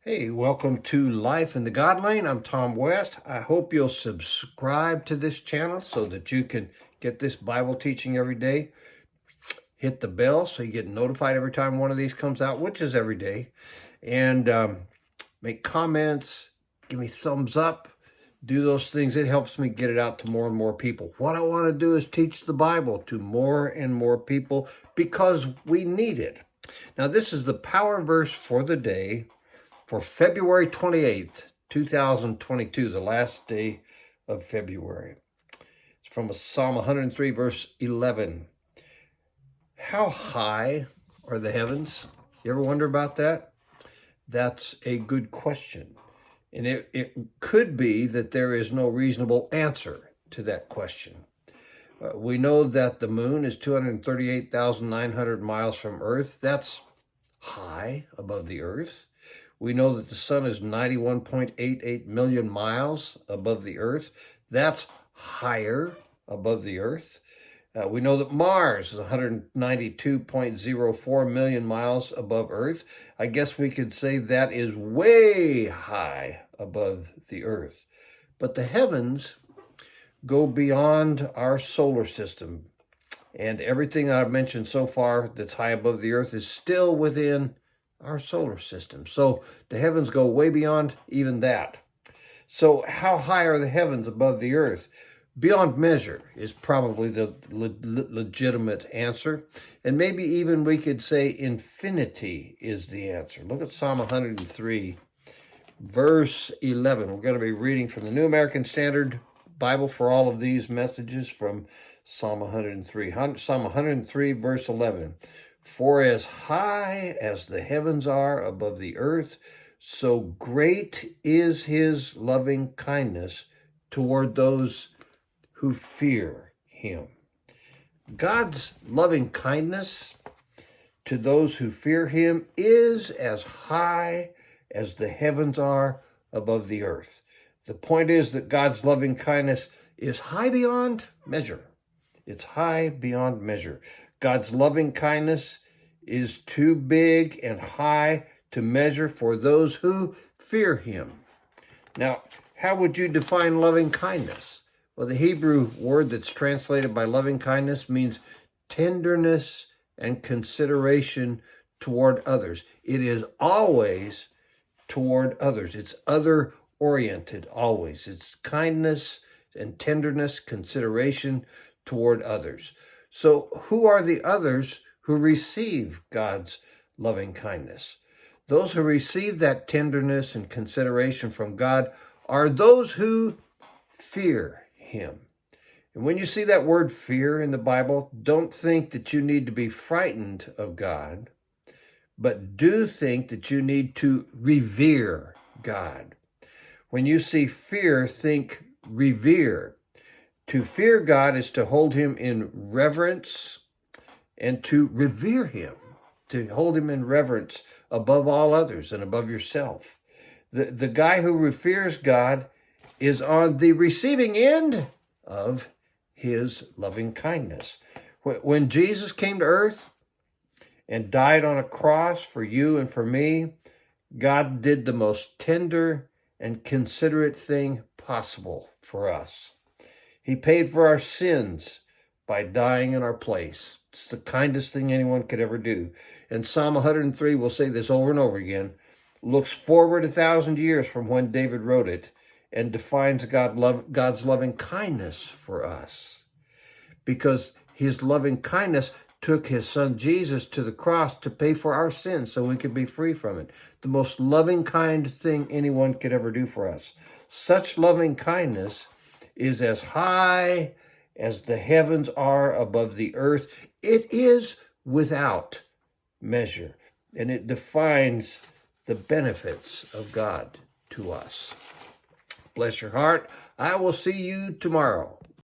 Hey, welcome to Life in the God Lane. I'm Tom West. I hope you'll subscribe to this channel so that you can get this Bible teaching every day. Hit the bell so you get notified every time one of these comes out, which is every day. And make comments, give me thumbs up, do those things. It helps me get it out to more and more people. What I want to do is teach the Bible to more and more people because we need it. Now, this is the power verse for the day for February 28th, 2022, the last day of February. It's from Psalm 103, verse 11. How high are the heavens? You ever wonder about that? That's a good question. And it could be that there is no reasonable answer to that question. We know that the moon is 238,900 miles from Earth. That's high above the Earth. We know that the sun is 91.88 million miles above the Earth. That's higher above the Earth. We know that Mars is 192.04 million miles above Earth. I guess we could say that is way high above the Earth. But the heavens go beyond our solar system. And everything I've mentioned so far that's high above the Earth is still within our solar system. So the heavens go way beyond even that. So how high are the heavens above the Earth? Beyond measure is probably the legitimate answer. And maybe even we could say infinity is the answer. Look at Psalm 103, verse 11. We're going to be reading from the New American Standard Bible for all of these messages from Psalm 103. Psalm 103, verse 11. For as high as the heavens are above the earth, so great is his loving kindness toward those who fear him. God's loving kindness to those who fear him is as high as the heavens are above the earth. The point is that God's loving kindness is high beyond measure. It's high beyond measure. God's loving kindness is too big and high to measure for those who fear him. Now, how would you define loving kindness? Well, the Hebrew word that's translated by loving kindness means tenderness and consideration toward others. It is always toward others. It's other-oriented always. It's kindness and tenderness, consideration toward others. So who are the others who receive God's loving kindness? Those who receive that tenderness and consideration from God are those who fear him. And when you see that word fear in the Bible, don't think that you need to be frightened of God, but do think that you need to revere God. When you see fear, think revere. To fear God is to hold him in reverence and to revere him, to hold him in reverence above all others and above yourself. The guy who reveres God is on the receiving end of his loving kindness. When Jesus came to earth and died on a cross for you and for me, God did the most tender and considerate thing possible for us. He paid for our sins by dying in our place. It's the kindest thing anyone could ever do. And Psalm 103, we'll say this over and over again, looks forward 1,000 years from when David wrote it and defines God's loving kindness for us. Because his loving kindness took his son Jesus to the cross to pay for our sins so we could be free from it. The most loving kind thing anyone could ever do for us. Such loving kindness is as high as the heavens are above the earth. It is without measure, and it defines the benefits of God to us. Bless your heart. I will see you tomorrow.